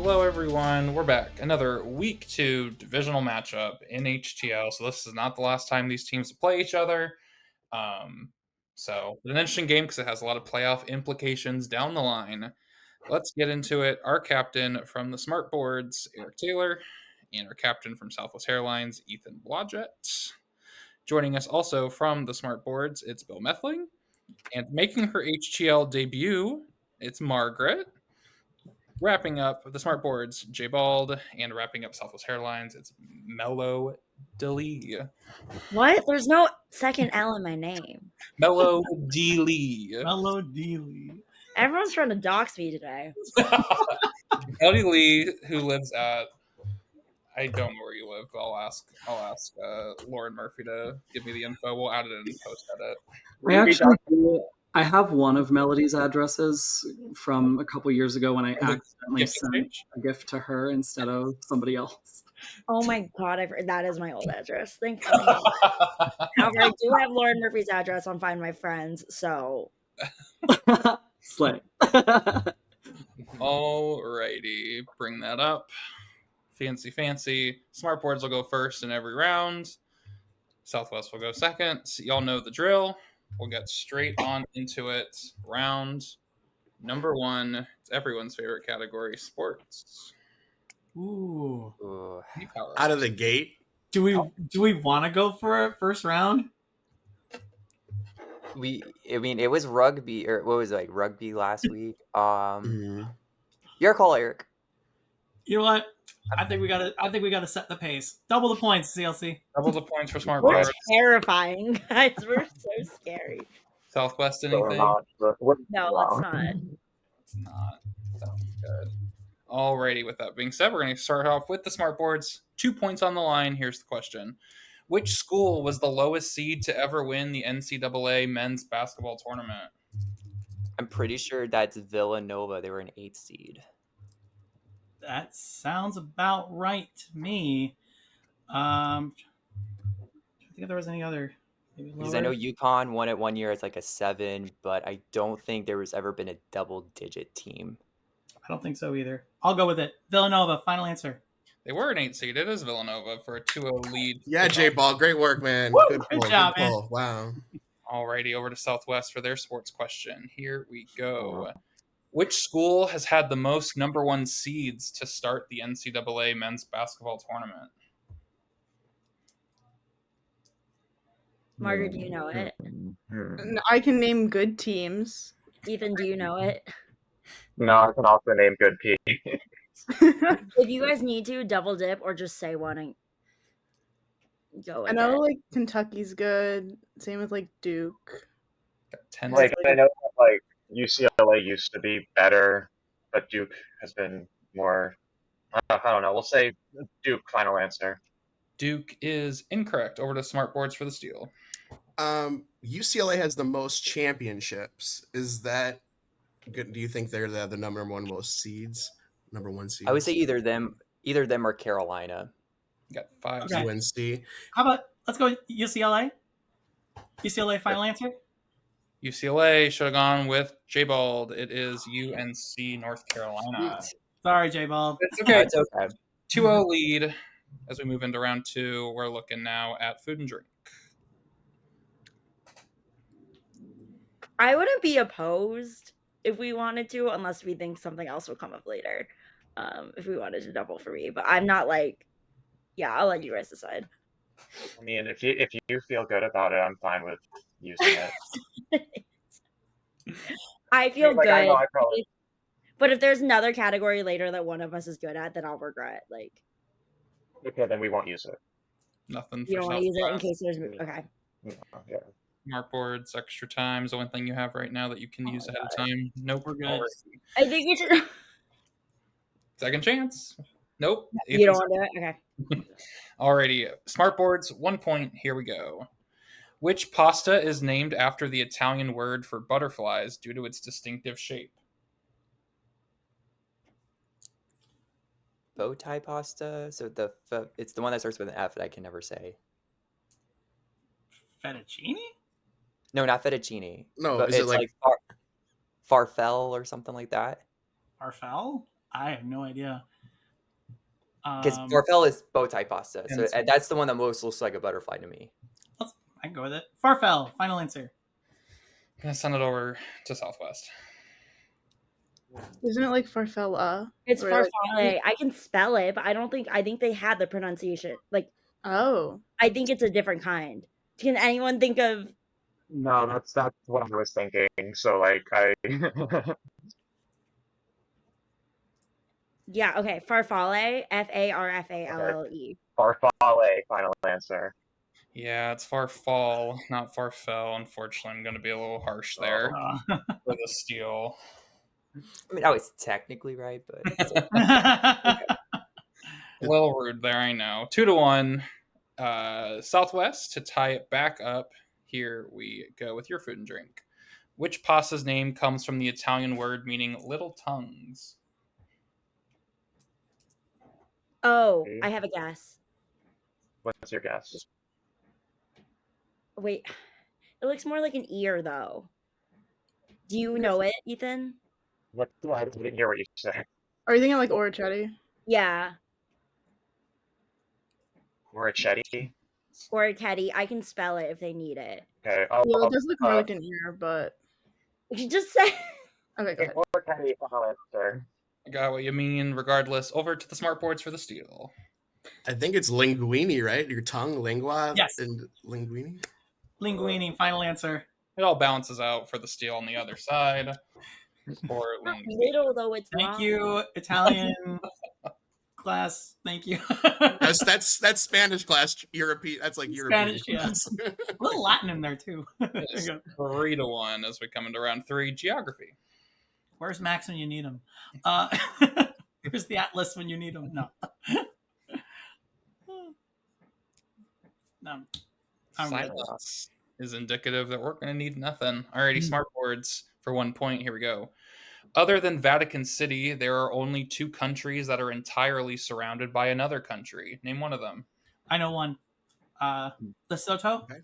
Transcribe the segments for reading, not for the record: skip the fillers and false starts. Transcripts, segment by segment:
Hello, everyone. We're back. Another week 2 divisional matchup in HTL. So this is not the last time these teams play each other. So it's an interesting game because it has a lot of playoff implications down the line. Let's get into it. Our captain from the Smartboards, Eric Taylor, and our captain from Southwest Hairlines, Ethan Blodgett. Joining us also from the Smartboards, it's Bill Methling. And making her HTL debut, it's Margaret. Wrapping up the Smartboards, J Bald, and wrapping up Southwest Hairlines, it's Mello DeLee. What? There's no second L in my name. Mello DeLee. Mello DeLee. Everyone's trying to dox me today. Mello Lee, who lives at, I don't know where you live, but I'll ask Lauren Murphy to give me the info. We'll add it in post edit. I have one of Melody's addresses from a couple years ago when I accidentally sent a gift to her instead of somebody else. Oh my god, that is my old address. Thank God. However, I do have Lauren Murphy's address on Find My Friends, so Slay. Alrighty, bring that up. Fancy. Smartboards will go first in every round. Southwest will go second. Y'all know the drill. We'll get straight on into it. Round number 1. It's everyone's favorite category, sports. Ooh. Out of the gate. Do we want to go for a first round? It was rugby, or what was it, like rugby last week? Your call, Eric. You know what? I think we gotta set the pace. Double the points, CLC. Double the points for Smartboards. We're terrifying, guys. We're so scary. Southwest, anything? No, let's not. It's not. Sounds good. Alrighty, with that being said, we're going to start off with the Smartboards. 2 points on the line. Here's the question. Which school was the lowest seed to ever win the NCAA men's basketball tournament? I'm pretty sure that's Villanova. They were an 8th seed. That sounds about right to me. I think if there was any other. Because I know UConn won it one year as like a 7, but I don't think there was ever been a double-digit team. I don't think so either. I'll go with it. Villanova, final answer. They were an 8 seed. It is Villanova for a 2-0 lead. Yeah, J-Ball. Great work, man. Woo! Good pull. Good job, Good pull. Wow. Alrighty, over to Southwest for their sports question. Here we go. Which school has had the most number 1 seeds to start the NCAA men's basketball tournament? Margaret, do you know it? I can name good teams. Ethan, do you know it? No, I can also name good teams. If you guys need to, double dip or just say one and go with I know it. like Kentucky's good. Same with like Duke. I know that like UCLA used to be better, but Duke has been more. I don't know. We'll say Duke. Final answer. Duke is incorrect. Over to Smartboards for the steal. UCLA has the most championships. Is that good? Do you think they're the number 1 most seeds? Number 1 seeds? I would say either them or Carolina. You got 5. Okay. UNC. How about let's go UCLA? UCLA final answer? UCLA should have gone with J-Bald. It is UNC North Carolina. Sorry, J-Ball. It's okay. It's okay. 2-0 lead. As we move into round 2, we're looking now at food and drink. I wouldn't be opposed if we wanted to, unless we think something else will come up later. If we wanted to double for me, but I'm not like, yeah, I'll let you guys decide. I mean, if you feel good about it, I'm fine with using it. I feel Like, good. I know I probably. But if there's another category later that one of us is good at, then I'll regret. Like, Okay, then we won't use it. Nothing for you don't want to use it in Southwest. case there's okay. No, yeah. Smartboards, extra time is the one thing you have right now that you can use ahead of time. Nope, We're good. Alrighty. I think you should. Second chance. Nope. You don't want to do it? Okay. Alrighty. Smartboards, 1 point. Here we go. Which pasta is named after the Italian word for butterflies due to its distinctive shape? Bow tie pasta. So it's the one that starts with an F that I can never say. Fettuccine? No, not fettuccine. No, but is it it's like farfel or something like that? Farfel? I have no idea. Because farfalle is bow tie pasta, so And- that's the one that most looks like a butterfly to me. I can go with it. Farfalle, final answer. I'm gonna send it over to Southwest. Isn't it like Farfella? It's Or, like- farfalle. I can spell it, but I think they had the pronunciation. Like, Oh. I think it's a different kind. Can anyone think of? No, that's what I was thinking. So like I Yeah, okay. Farfalle, Farfalle. farfalle, final answer. Yeah, it's Farfall, not Farfell. Unfortunately, I'm going to be a little harsh there for the steal. I mean, I was technically right, but Well, rude there, I know. 2-1. Southwest to tie it back up. Here we go with your food and drink. Which pasta's name comes from the Italian word meaning little tongues? Oh, I have a guess. What's your guess? Wait, it looks more like an ear, though. Do you know it, Ethan? What? I didn't hear what you said. Are you thinking like Orichetti? Yeah, Orichetti? Orichetti. I can spell it if they need it. Okay. Well, it does look more like an ear, but You just said. okay, go ahead. Orichetti, final answer. I got what you mean. Regardless, over to the smartboards for the steal. I think it's linguini, right? Your tongue, lingua, Yes. and linguini. Linguini, final answer. It all balances out for the steal on the other side. Or Not linguini. little though. It's Thank wrong. you, Italian class. Thank you. That's Spanish class. European. That's like European. Spanish, yeah. A little Latin in there too. It's 3-1 as we come into round 3. Geography. Where's Max when you need him? Where's the Atlas when you need him? No. No. I'm good. Silence is indicative that we're going to need nothing. Alrighty, smartboards for 1 point. Here we go. Other than Vatican City, there are only 2 countries that are entirely surrounded by another country. Name one of them. I know one. Lesotho. Okay.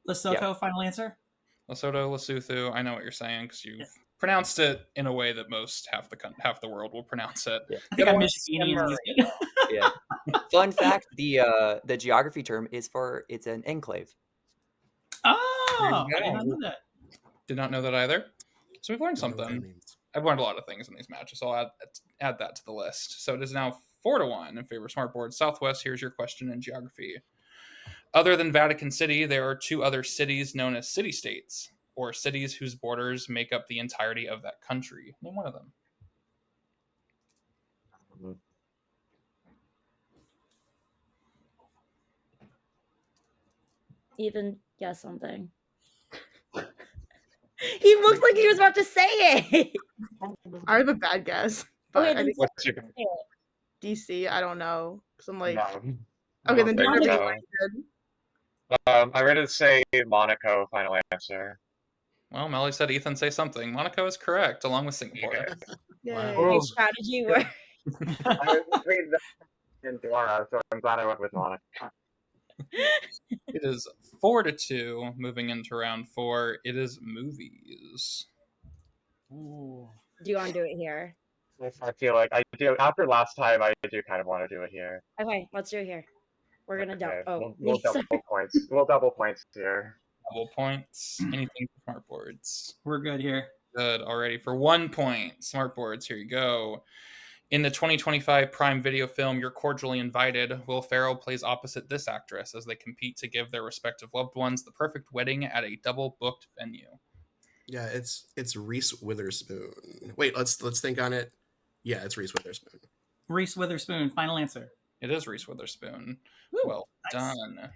Lesotho, Yeah. final answer. Lesotho, Lesotho. I know what you're saying because you've pronounced it in a way that most half the world will pronounce it. Yeah. I think The I'm other Michigan. one's Yeah. Fun fact: the geography term is it's an enclave. Oh, There you I did go. not know that. Did not know that either. So we've learned I don't know what that something. means. I've learned a lot of things in these matches. So I'll add that to the list. So it is now 4-1 in favor of Smartboard. Southwest, here's your question in geography. Other than Vatican City, there are 2 other cities known as city-states, or cities whose borders make up the entirety of that country. Name one of them. Ethan, guess something. He looked like he was about to say it. I have a bad guess, but Okay, I then think What's your say it. DC. I don't know because I'm like, no. okay, then There don't you give me go. what you I'm ready to say Monaco, final answer. Well, Melly said Ethan say something. Monaco is correct, along with Singapore. Yeah. did. Yay. Wow. Your strategy worked. I was between that and Dora, so I'm glad I went with Monaco. It is 4-2. Moving into round 4, it is movies. Ooh. Do you want to do it here? I feel like I do. After last time, I do kind of want to do it here. Okay, let's do it here. We're gonna Okay, double. we'll double points. We'll double points here. Double points. Anything for smartboards. We're good here. Good. Already for 1 point. Smartboards, here you go. In the 2025 Prime Video film You're Cordially Invited, Will Ferrell plays opposite this actress as they compete to give their respective loved ones the perfect wedding at a double-booked venue. Yeah, it's Reese Witherspoon. Wait, let's think on it. Yeah, it's Reese Witherspoon. Reese Witherspoon, final answer. It is Reese Witherspoon. Woo, Well nice. done.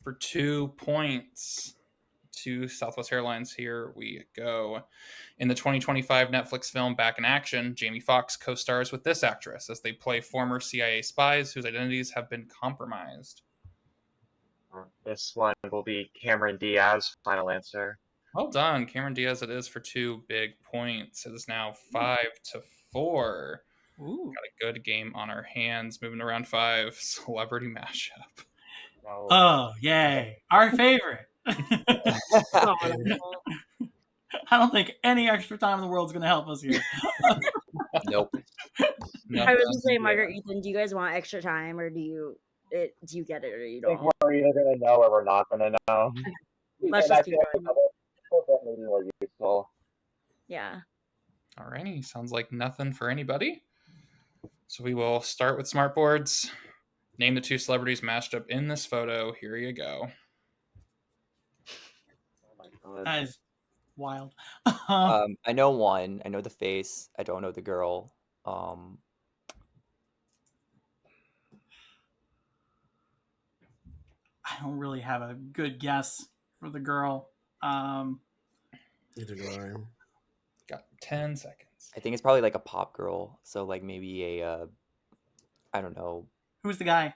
For 2 points to Southwest Hairlines, here we go. In the 2025 Netflix film Back in Action, Jamie Foxx co-stars with this actress as they play former CIA spies whose identities have been compromised. This one will be Cameron Diaz, final answer. Well done, Cameron Diaz. It is for 2 big points. It is now 5-4. Ooh. Got a good game on our hands. Moving to round 5, celebrity mashup. No. Oh, yay. Our favorite. Oh, I don't think any extra time in the world is going to help us here. Nope. No, I was gonna say, Margaret, Ethan, do you guys want extra time, or do you get it, or you I think don't? we're either gonna know or we're not gonna know. Let's And I just keep feel going. like that may be more useful. Yeah. Alrighty, sounds like nothing for anybody. So we will start with Smartboards. Name the 2 celebrities matched up in this photo. Here you go. Oh my god. That is wild. I know one. I know the face. I don't know the girl. I don't really have a good guess for the girl. Neither do I. Got 10 seconds. I think it's probably like a pop girl. So like maybe a, I don't know. Who's the guy?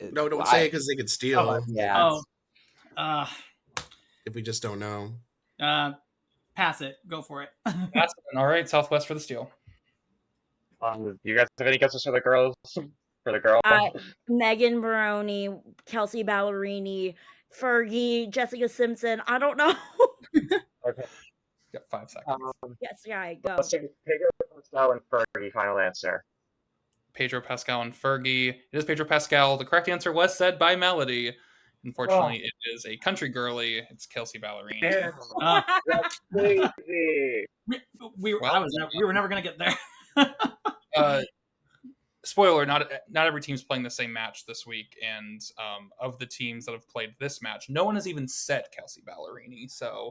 No, don't say it because they could steal. Oh, Yeah. Oh, if we just don't know. pass it. Go for it. That's all right. Southwest for the steal. Do you guys have any guesses for the girls? For the girl? Megan Baroni, Kelsey Ballerini, Fergie, Jessica Simpson. I don't know. Okay. Got 5 seconds. Yes, yeah, go. Let's take Pedro Pascal and Fergie. Final answer. Pedro Pascal and Fergie. It is Pedro Pascal. The correct answer was said by Melody. Unfortunately, it is a country girlie. It's Kelsey Ballerini. Yeah. That's crazy. We were never gonna get there. Spoiler: not every team's playing the same match this week, and of the teams that have played this match, no one has even said Kelsey Ballerini. So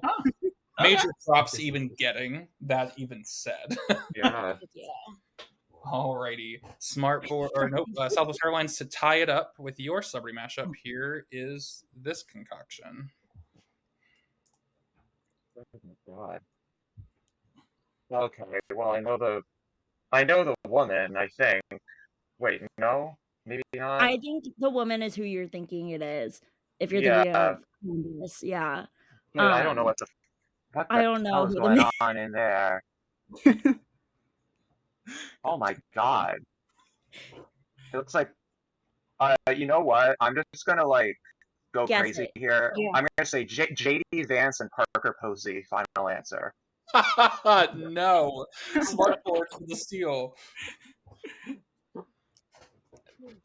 major props even getting that even said. Yeah. Alrighty, Southwest Hairlines to tie it up with your celebrity mashup. Here is this concoction. Oh my god. Okay, well I know the woman, I think. Wait, no? Maybe not? I think the woman is who you're thinking it is. If you're thinking of this, yeah. But I don't know what the I don't know hell is who going the on in there. Oh my god. It looks like you know what? I'm just gonna like go Guess crazy it. here. Yeah. I'm gonna say JD Vance and Parker Posey. Final answer. No, Smartboard for the steal.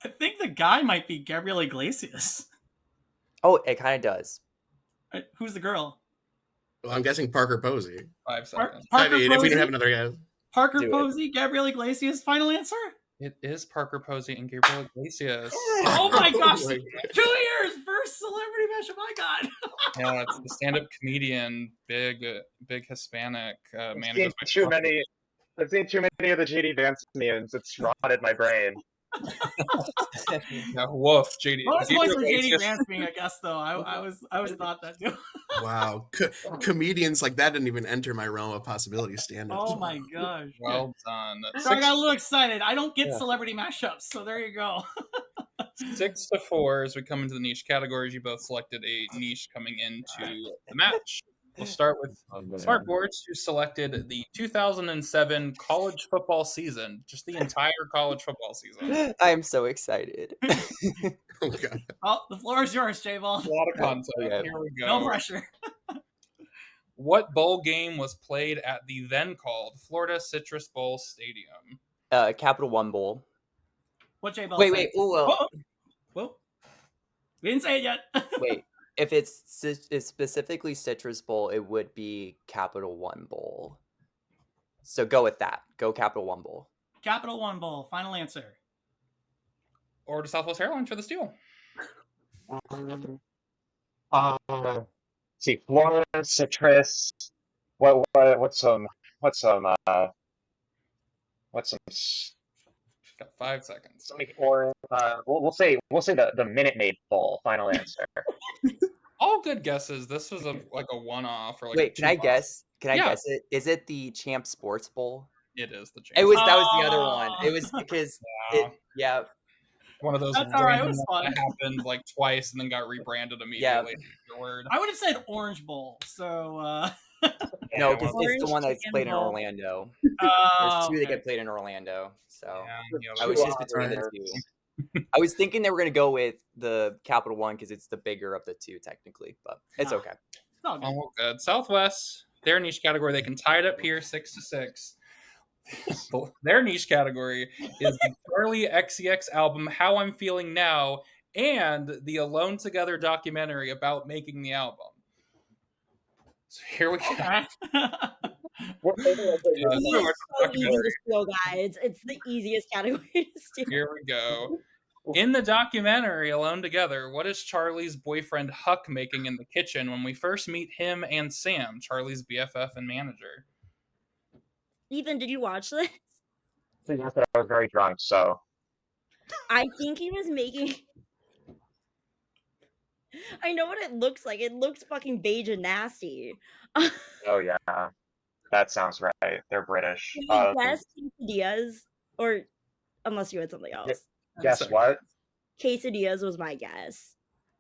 I think the guy might be Gabriel Iglesias. Oh, it kind of does. Who's the girl? Well, I'm guessing Parker Posey. 5 seconds. Parker if we Posey? don't have another guess. Parker Posey, Gabriel Iglesias. Final answer. It is Parker Posey and Gabriel Iglesias. Oh my gosh! Oh my 2 years, first celebrity matchup. My God. Yeah, it's the stand-up comedian, big Hispanic man. I've seen too many of the JD Vance memes. It's rotted my brain. No, woof, JD. Bonus points for Gabriel JD Iglesias. Vance being a guest, though. I was thought that too. Wow. Comedians like that didn't even enter my realm of possibility stand-up. Oh my gosh. Well done. So I got a little excited. I don't get celebrity mashups, so there you go. 6-4 as we come into the niche categories. You both selected a niche coming into the match. We'll start with Smartboards, who selected the 2007 college football season, just the entire college football season. I'm so excited. Oh god. Oh, the floor is yours, J-Ball. A lot of content. Okay. Here we go. No pressure. What bowl game was played at the then called Florida Citrus Bowl Stadium? Capital One Bowl. What J-Ball? Wait. Ooh, Whoa. We didn't say it yet. wait. If it's specifically Citrus Bowl, it would be Capital One Bowl. So go with that. Go Capital One Bowl. Capital One Bowl. Final answer. Or to Southwest Hairlines for the steal. See, Florida, citrus. What's some Got 5 seconds. like orange? We'll say the Minute Maid Bowl. Final answer. All good guesses. This was a one-off or like. Wait, can I guess? Yeah. Guess it? Is it the Champ Sports Bowl? It is the That champ. was the other one. It was because Yeah. One of those That's all right, it random was ones fun. that happened like twice and then got rebranded immediately afterward. I would have said Orange Bowl. So No, because Orange it's the one that's Chicken played in Bowl. Orlando. oh, There's two that okay. get played in Orlando. So Yeah, I was just between the two. I was thinking they were gonna go with the Capital One because it's the bigger of the two technically, but it's okay. It's all good. all good. Southwest, their niche category, they can tie it up here 6-6. Their niche category is the Charlie XCX album "How I'm Feeling Now" and the Alone Together documentary about making the album. So here we go. It's so easy to steal, guys. It's the easiest category to steal. Here we go. In the documentary Alone Together, what is Charlie's boyfriend Huck making in the kitchen when we first meet him and Sam, Charlie's BFF and manager? Ethan, did you watch this? So yes, I was very drunk, so I think he was making. I know what it looks like. It looks fucking beige and nasty. oh yeah, that sounds right. They're British. Can you guess quesadillas? Or unless you had something else. Guess what? Quesadillas was my guess.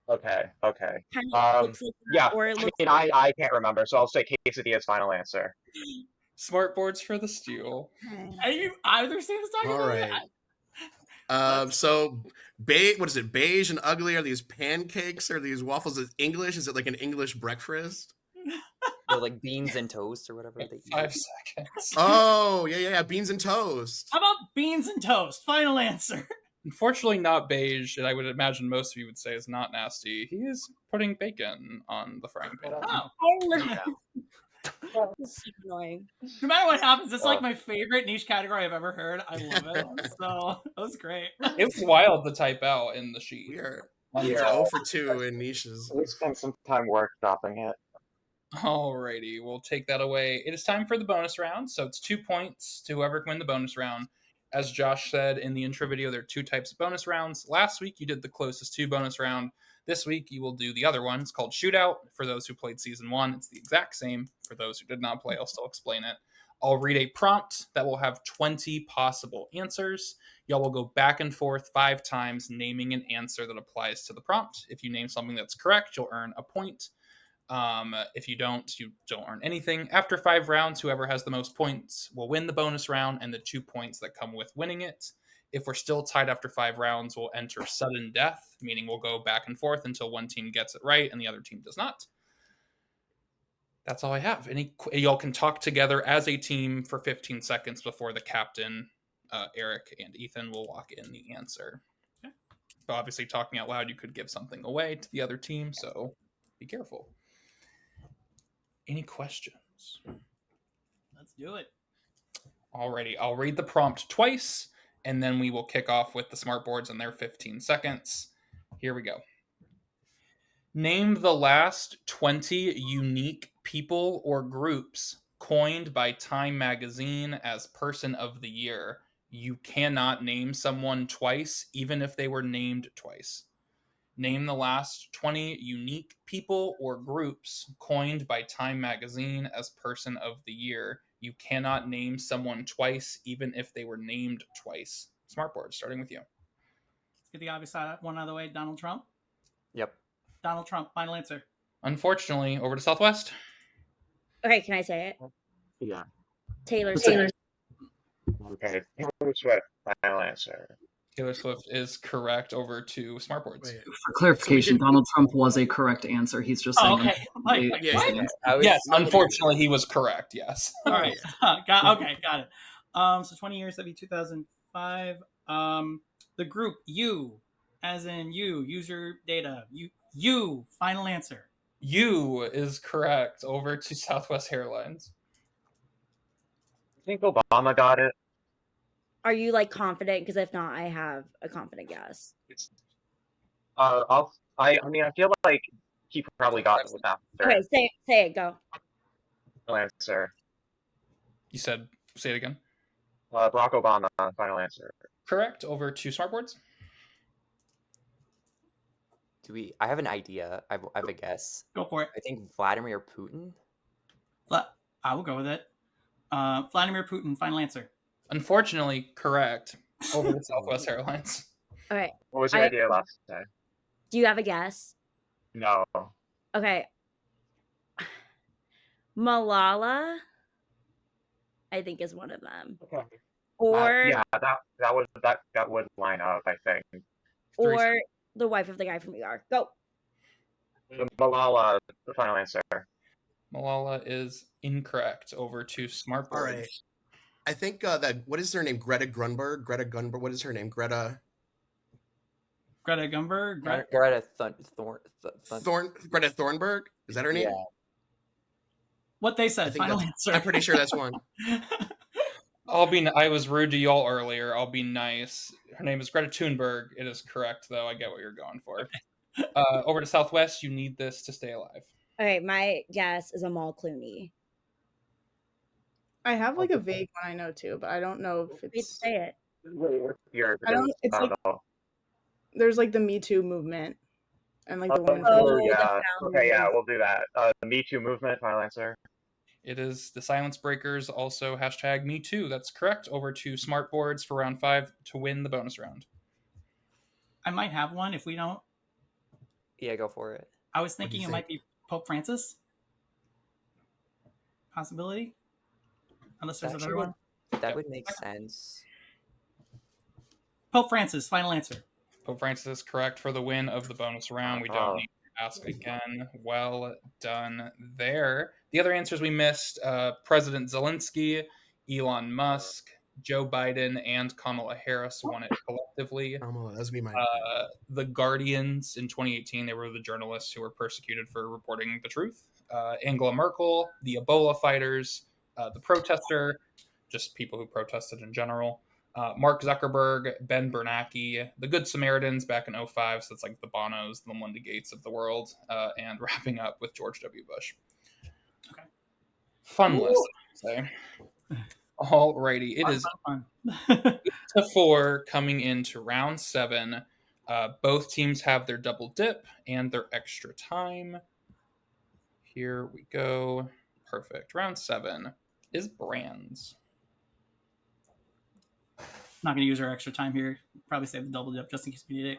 Okay. Kind of looks like that, Yeah, or it looks I can't remember, so I'll say quesadilla's final answer. Smartboards for the steal. Have you either seen this documentary? All right. So, what is it? Beige and ugly? Are these pancakes? Are these waffles? Is it English? Is it like an English breakfast? Or like beans and toast or whatever they eat. 5 seconds. Oh, yeah. Beans and toast. How about beans and toast? Final answer. Unfortunately, not beige, and I would imagine most of you would say is not nasty. He is putting bacon on the frying pan. Oh. This is annoying. No matter what happens, it's like my favorite niche category I've ever heard. I love it. So that was great. It was wild to type out in the sheet. We are Yeah. 0 for 2 in niches. We spent some time workshopping it. Alrighty, we'll take that away. It is time for the bonus round, so it's 2 points to whoever can win the bonus round. As Josh said in the intro video, there are 2 types of bonus rounds. Last week, you did the closest to bonus round. This week, you will do the other one. It's called Shootout. For those who played Season 1, it's the exact same. For those who did not play, I'll still explain it. I'll read a prompt that will have 20 possible answers. Y'all will go back and forth 5 times, naming an answer that applies to the prompt. If you name something that's correct, you'll earn a point. If you don't earn anything. After 5 rounds, whoever has the most points will win the bonus round and the 2 points that come with winning it. If we're still tied after 5 rounds, we'll enter sudden death, meaning we'll go back and forth until one team gets it right and the other team does not. That's all I have. Y'all can talk together as a team for 15 seconds before the captain, Eric and Ethan, will lock in the answer. Okay. But obviously, talking out loud, you could give something away to the other team, so be careful. Any questions? Let's do it. Alrighty, I'll read the prompt twice, and then we will kick off with the smartboards and their 15 seconds. Here we go. Name the last 20 unique people or groups coined by Time Magazine as Person of the Year. You cannot name someone twice, even if they were named twice. Name the last 20 unique people or groups coined by Time Magazine as Person of the Year. You cannot name someone twice, even if they were named twice. Smartboard, starting with you. Let's get the obvious one out of the way. Donald Trump. Yep. Donald Trump. Final answer. Unfortunately, over to Southwest. Okay, can I say it? Yeah. Taylor Swift. Okay. Taylor Swift. Final answer. Taylor Swift is correct. Over to Smartboards. Wait, for clarification, Donald Trump was a correct answer. He's just saying. Okay. Yes, unfortunately, he was correct. Yes. All right. Got it. So 20 years, that'd be 2005. The group you, as in you, user data. You. Final answer. You is correct. Over to Southwest Hairlines. I think Obama got it. Are you like confident? Because if not, I have a confident guess. I feel like he probably got it with that. Okay, say it. Go. Final answer. You said, say it again. Barack Obama. Final answer. Correct. Over to Smartboards. I have an idea. I have a guess. Go for it. I think Vladimir Putin. I will go with it. Vladimir Putin. Final answer. Unfortunately, correct. Over to Southwest Airlines. All right. What was your idea last time? Do you have a guess? No. Okay. Malala, I think, is one of them. Okay. Or yeah, that would line up, I think. Or the wife of the guy from ER. Go. Malala, the final answer. Malala is incorrect. Over to Smartboards. All right. I think that what is her name? Greta Grunberg. What is her name? Greta Greta Thornberg. Is that her name? Yeah. What they said. Final answer. I'm pretty sure that's one. I was rude to y'all earlier. I'll be nice. Her name is Greta Thunberg. It is correct, though. I get what you're going for. Over to Southwest. You need this to stay alive. Okay, my guess is Amal Clooney. I have like a vague one I know too, but I don't know if it's. Say it. I don't. It's like know. There's like the Me Too movement, and like the woman. Yeah. Okay, yeah, we'll do that. The Me Too movement. Final answer. It is the Silence Breakers. Also hashtag Me Too. That's correct. Over to Smartboards for round 5 to win the bonus round. I might have one if we don't. Yeah, go for it. I was thinking it might be Pope Francis. Possibility. Unless there's another one. That would make sense. Pope Francis, final answer. Pope Francis is correct for the win of the bonus round. We don't need to ask again. Well done there. The other answers we missed, President Zelensky, Elon Musk, Joe Biden, and Kamala Harris won it collectively. That's me, the Guardians in 2018, they were the journalists who were persecuted for reporting the truth. Angela Merkel, the Ebola fighters, the protester, just people who protested in general. Mark Zuckerberg, Ben Bernanke, the Good Samaritans back in 2005, so it's like the Bonos, the Melinda Gates of the world, and wrapping up with George W. Bush. Okay. Fun list, I would say. Alrighty, it is 8-4 coming into round 7. Both teams have their double dip and their extra time. Here we go. Perfect. Round 7 is brands. Not going to use our extra time here. Probably save the double dip just in case we need it.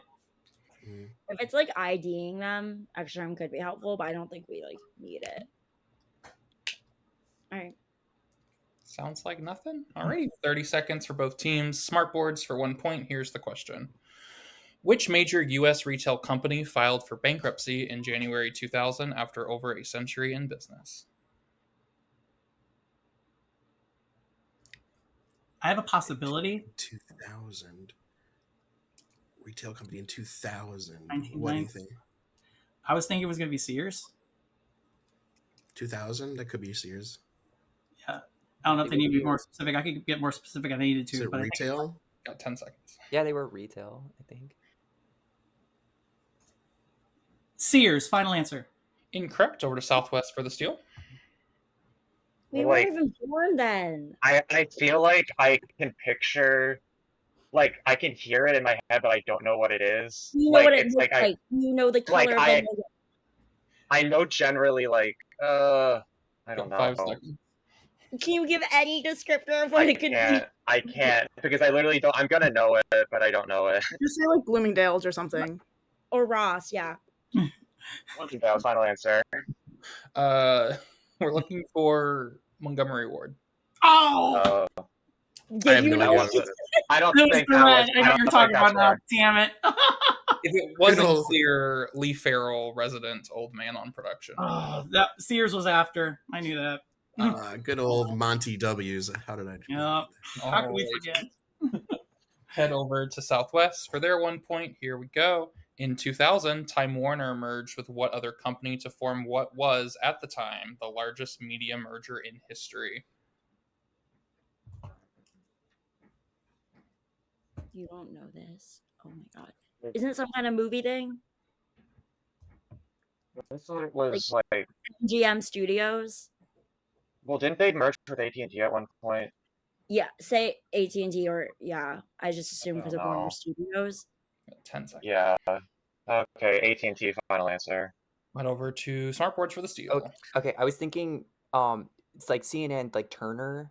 If it's like IDing them, extra time could be helpful, but I don't think we like need it. All right. Sounds like nothing. All right. 30 seconds for both teams. Smartboards for 1 point. Here's the question. Which major U.S. retail company filed for bankruptcy in January 2000 after over a century in business? I have a possibility. 2000. Retail company in 2000. 1990. What do you think? I was thinking it was going to be Sears. 2000? That could be Sears. Yeah. I don't know if they need to be more specific. I could get more specific if I needed to. Is it but retail? Got 10 seconds. Yeah, they were retail, I think. Sears, final answer. Incorrect. Over to Southwest for the steal. We weren't even born then. I feel like I can picture, like I can hear it in my head, but I don't know what it is. You know what it looks like. You know the color of the logo. I know generally, like, I don't know. 5 seconds. Can you give any descriptor of what it could be? I can't because I literally don't. I'm gonna know it, but I don't know it. Just say like Bloomingdale's or something. Or Ross, yeah. Bloomingdale's, final answer. We're looking for Montgomery Ward. Oh! I have no idea. I don't think that was. I know you're talking about now. Damn it! If it wasn't clear, Lee Farrell, resident old man on production. Oh, that Sears was after. I knew that. Good old Monty W's. How did I do that? How can we forget? Head over to Southwest for their 1 point. Here we go. In 2000, Time Warner merged with what other company to form what was, at the time, the largest media merger in history? You don't know this. Oh my god. Isn't it some kind of movie thing? This was like GM Studios. Well, didn't they merge with AT&T at one point? Yeah, say AT&T or I just assumed because of Warner Studios. 10 seconds. Yeah. Okay, AT&T, final answer. Went over to Smartboards for the steal. Okay, I was thinking it's like CNN, like Turner.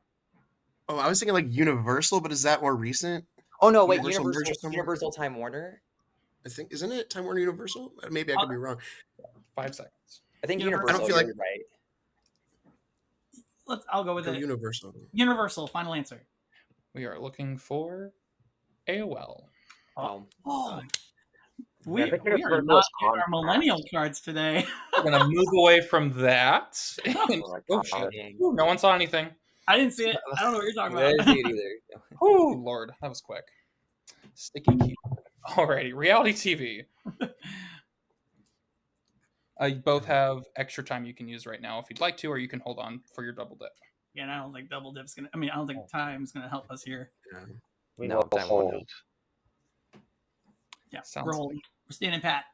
Oh, I was thinking like Universal, but is that more recent? Oh no, wait, Universal Universal Time Warner? I think, isn't it Time Warner Universal? Maybe I could be wrong. 5 seconds. I think Universal. I don't feel like right. I'll go with it. Universal. Universal, final answer. We are looking for AOL. We are not getting our millennial cards today. We're going to move away from that. No one saw anything. I didn't see it. I don't know what you're talking I about. didn't see it either. Oh, Lord, that was quick. Sticky key. Alrighty, reality TV. You both have extra time you can use right now if you'd like to, or you can hold on for your double dip. Yeah, and I don't think double dip's gonna. I mean, I don't think time's gonna help us here. Yeah. We No, will time won't hold. Yeah, Sounds we're holding. We're standing pat.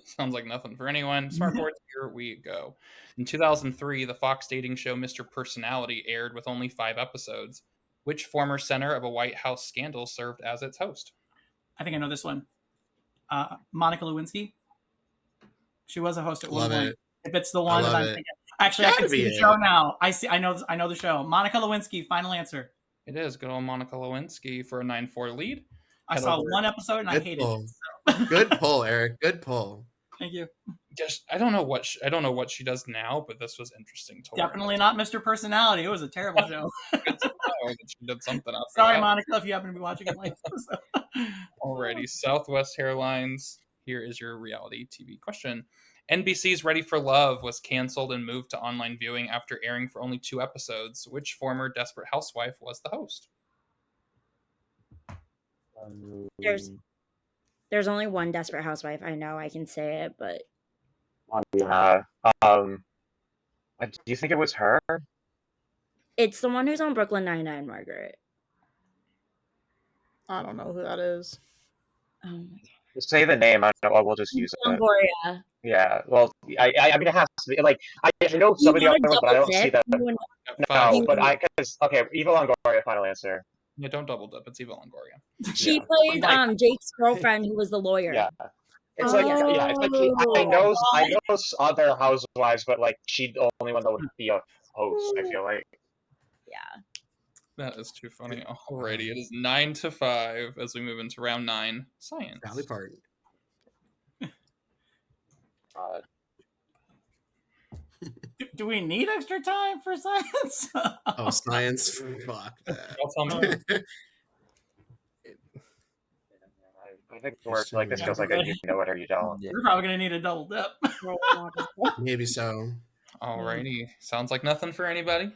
Sounds like nothing for anyone. Smartboards, here we go. In 2003, the Fox dating show Mr. Personality aired with only 5 episodes. Which former center of a White House scandal served as its host? I think I know this one. Monica Lewinsky. She was a host at one Love point. it. If it's the I one that love I'm it. thinking. Actually, I Gotta can see be the it. show now. I know the show. Monica Lewinsky. Final answer. It is good old Monica Lewinsky for a 9-4 lead. I Head saw over- one episode and I Good hated pull. it. So. Good pull, Eric. Good pull. Thank you. Just I don't know what she does now, but this was interesting to learn. Definitely not Mr. Personality. It was a terrible show. Good to know that she did something after Sorry, that. Monica, if you happen to be watching it. Alrighty, Southwest Hairlines. Here is your reality TV question. NBC's Ready for Love was canceled and moved to online viewing after airing for only 2 episodes. Which former Desperate Housewife was the host? There's only one Desperate Housewife. I know I can say it, but Yeah. Do you think it was her? it's the one who's on Brooklyn Nine-Nine, Margaret. I don't know who that is. Oh my god. Just say the name. I don't know. We'll just use it. Longoria. Yeah. Well, I mean, it has to be like I know some of the other ones, but I don't see that. No, but because okay, Eva Longoria. Final answer. Yeah, don't double dip. It's Eva Longoria. She Yeah. played Like- Jake's girlfriend, who was the lawyer. Yeah. It's Oh, like yeah, it's like I know other housewives, but like she the only one that would be a host. I feel like. Yeah. That is too funny. Alrighty, it is 9-5 as we move into round 9. Science. Dolly Parton. Do we need extra time for science? Oh, science. Fuck that. I'll tell me. I think words like this feels like a you know it or you don't. Yeah. We're probably gonna need a double dip. Maybe so. Alrighty, sounds like nothing for anybody.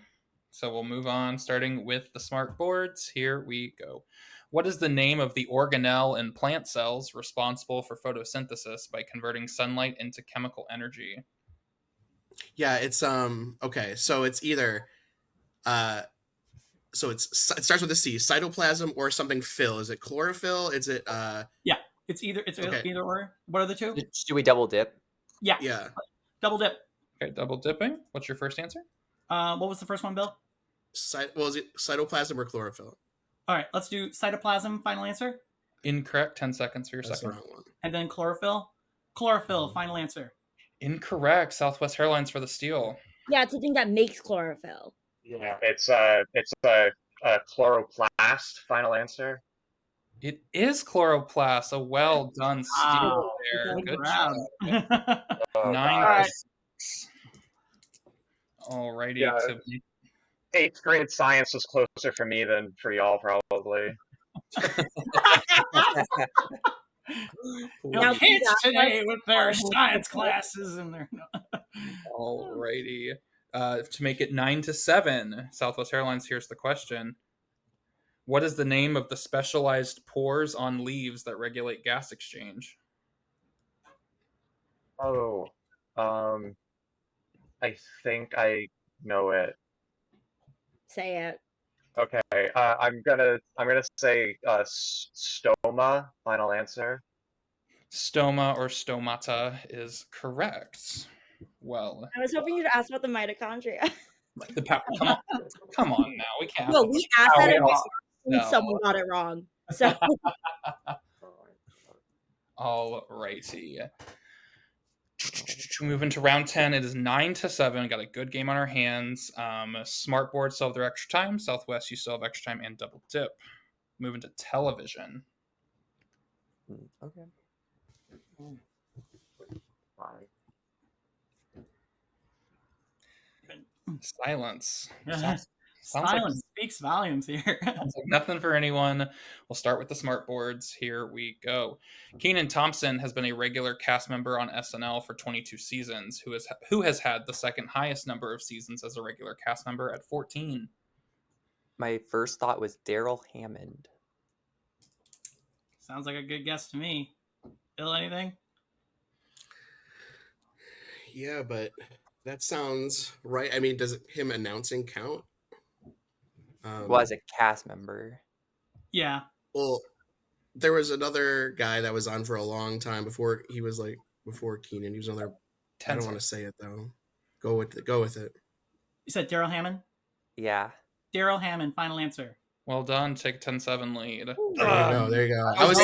So we'll move on, starting with the smart boards. Here we go. What is the name of the organelle in plant cells responsible for photosynthesis by converting sunlight into chemical energy? Yeah, it's okay, so it's either it starts with a C, cytoplasm or something fill. Is it chlorophyll? Is it It's either Okay. either or. What are the two? Should we double dip? Yeah. yeah. Double dip. Okay, double dipping. What's your first answer? What was the first one, Bill? Is it cytoplasm or chlorophyll? All right, let's do cytoplasm. Final answer, Incorrect. 10 seconds for your That's the second. wrong one. and then chlorophyll. Chlorophyll. Final answer. Incorrect. Southwest Hairlines for the steal. Yeah, it's the thing that makes chlorophyll. Yeah, it's a chloroplast. Final answer. It is chloroplast. A well done steal Wow. there. Good Good round. job. Oh, 9 God. to 6. Alrighty. Yeah. So 8th grade science was closer for me than for y'all, probably. Now, Kids that's today with their our- science classes and their. Alrighty. To make it 9 to 7, Southwest Airlines, here's the question. What is the name of the specialized pores on leaves that regulate gas exchange? Oh, I think I know it. Say it. Okay, I'm gonna say stoma. Final answer. Stoma or stomata is correct. Well, I was hoping you'd ask about the mitochondria. the power. Come on now. We can't. No, we asked that and No. someone got it wrong. So Alrighty. Move into round 10. It is 9 to 7. Got a good game on our hands. Smartboards still have their extra time. Southwest, you still have extra time and double dip. Move into television. Okay. Silence. Silence speaks volumes here. Sounds like nothing for anyone. We'll start with the smartboards. Here we go. Kenan Thompson has been a regular cast member on SNL for 22 seasons, who has had the second highest number of seasons as a regular cast member at 14. My first thought was Daryl Hammond. Sounds like a good guess to me. Bill, anything? Yeah, but that sounds right. I mean, does him announcing count? Well, as a cast member. Yeah. Well, there was another guy that was on for a long time before Keenan. He was another. I don't want to say it though. Go with it. You said Daryl Hammond? Yeah. Daryl Hammond, final answer. Well done. Take 10-7 lead. There you go. I was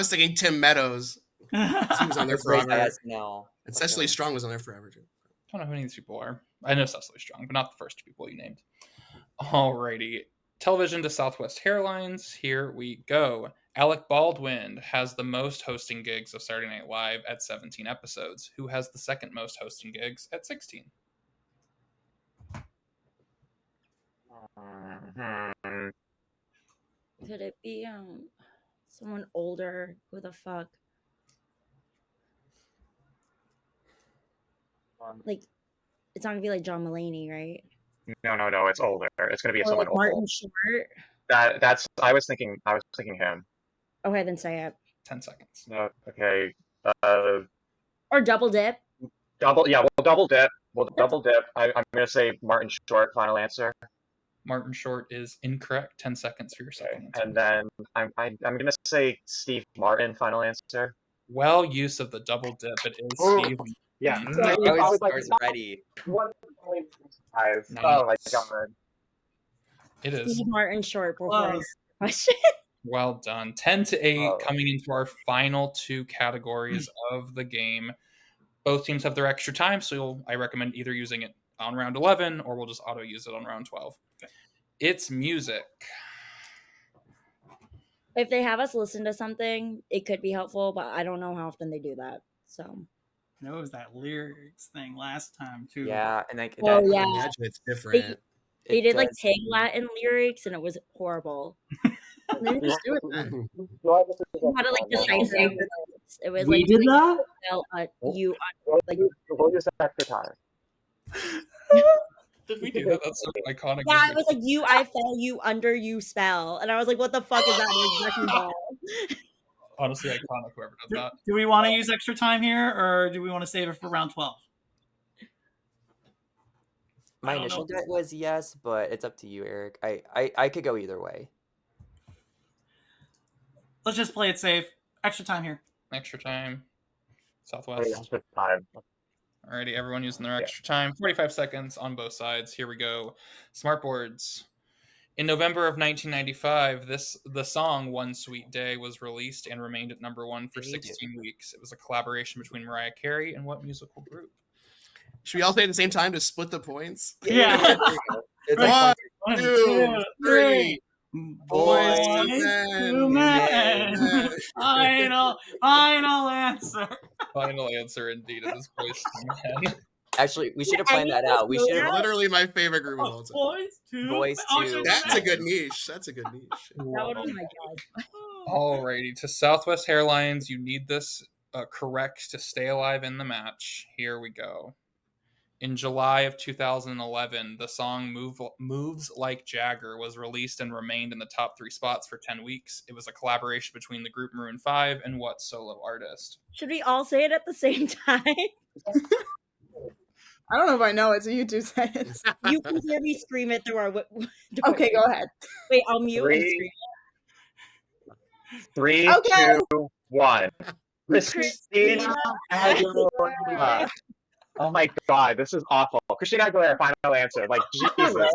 thinking Tim Meadows. He was on there forever. And Cecily Strong was on there forever too. I don't know who any of these people are. I know Cecily Strong, but not the first two people you named. Alrighty. Television to Southwest Hairlines. Here we go. Alec Baldwin has the most hosting gigs of Saturday Night Live at 17 episodes. Who has the second most hosting gigs at 16? Could it be someone older? Who the fuck? Like, it's not gonna be like John Mulaney, right? No. It's older. It's gonna be Or someone like Martin old. Short. That's. I was thinking him. Okay, then say it. 10 seconds. Okay. Or Double Dip. We'll double dip. I'm gonna say Martin Short. Final answer. Martin Short is incorrect. 10 seconds for your second answer. And then I'm gonna say Steve Martin. Final answer. Well, use of the double dip. It is Steve. Yeah. I was ready. 1.5. Nice. Oh my god. It is. Steve Martin Short. Question. Well done. 10-8 coming into our final two categories of the game. Both teams have their extra time, so I recommend either using it on round 11 or we'll just auto use it on round 12. Okay. It's music. If they have us listen to something, it could be helpful, but I don't know how often they do that. So. I know it was that lyrics thing last time too. Yeah, and I imagine it's different. They did like Pig Latin lyrics, and it was horrible. Maybe just do it then. How to like decipher words. It was We like did that? you like. We'll use that extra time. Did we do that? That's so iconic. Yeah, it was like you. I fell you under you spell, and I was like, "What the fuck is that?" Honestly, iconic. Whoever does that. Do we want to use extra time here, or do we want to save it for round 12? My initial gut was yes, but it's up to you, Eric. I could go either way. Let's just play it safe. Extra time here. Extra time. Southwest. Extra time. Alrighty, everyone using their extra time. 45 seconds on both sides. Here we go. Smartboards. In November of 1995, the song One Sweet Day was released and remained at number 1 for 16 weeks. It was a collaboration between Mariah Carey and what musical group? Should we all say at the same time to split the points? Yeah. It's like 1, 2, 3. Boys to men. Final answer. Final answer indeed. It is Boys to Men. Actually, we should have planned that out. We should have literally my favorite group of all time. Boys to. That's a good niche. That would be my guess. Alrighty, to Southwest Hairlines, you need this correct to stay alive in the match. Here we go. In July of 2011, the song Moves Like Jagger was released and remained in the top 3 spots for 10 weeks. It was a collaboration between the group Maroon 5 and what solo artist? Should we all say it at the same time? I don't know if I know it, so you two say it. You can hear me scream it through our door. Okay, go ahead. Wait, I'll mute and scream it. 3, okay. 2, 1. Christina Aguilera. Oh my god, this is awful. Christina Aguilera, final answer. Like, Jesus.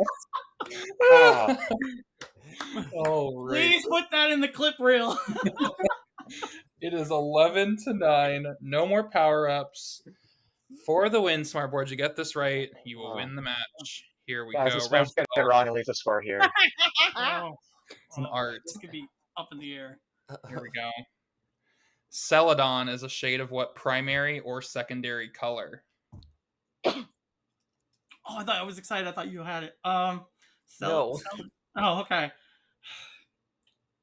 Please put that in the clip reel. It is 11-9. No more power-ups. For the win, Smartboards. You get this right, you will win the match. Here we go. This gonna get wrong and leave the score here. It's an art. This could be up in the air. Here we go. Celadon is a shade of what primary or secondary color? Oh, I was excited. I thought you had it. No. Oh, okay.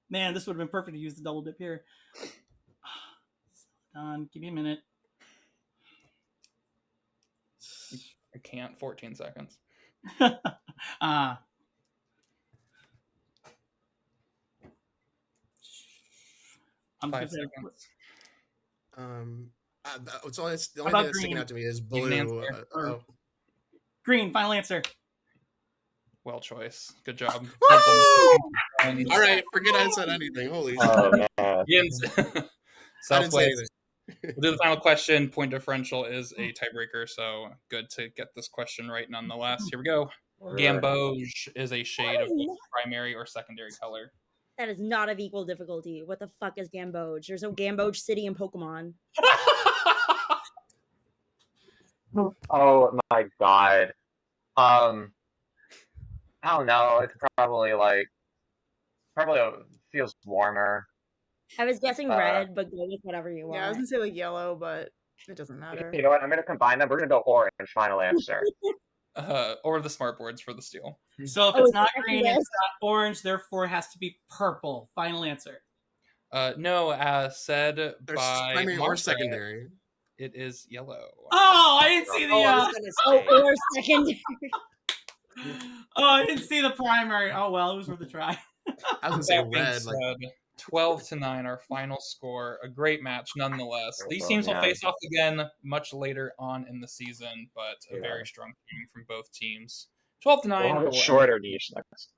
Man, this would have been perfect to use the double dip here. Give me a minute. I can't. 14 seconds. I'm 5 just gonna say seconds. It's only the How only about thing that's sticking green? out to me is Even blue. answer. Green. Final answer. Well choice. Good job. Woo! Um, All right, forget I said anything. Holy shit. Oh man. Ian's- I didn't say Southwest. anything. We'll do the final question. Point differential is a tiebreaker, so good to get this question right nonetheless. Here we go. Gamboge is a shade of primary or secondary color. That is not of equal difficulty. What the fuck is Gamboge? There's no Gamboge City in Pokemon. Oh my god. I don't know. It's probably feels warmer. I was guessing Uh, red, but go with whatever you Yeah, I was want. gonna say like yellow, but it doesn't matter. You know what? I'm gonna combine them. We're gonna go orange. Final answer. Or the smartboards for the steal. So if Oh, it's is not that green, this? it's not orange. Therefore, it has to be purple. Final answer. No, as said There's by primary or Margaret, secondary. it is yellow. Oh, I didn't see the. I was gonna say. Or secondary. Oh, I didn't see the primary. Oh well, it was worth a try. I was gonna say That being red. Like, said, 12-9, our final score. A great match nonetheless. These teams will Yeah. face off again much later on in the season, but a Yeah. very strong team from both teams. We'll 12-9. have a shorter niche next.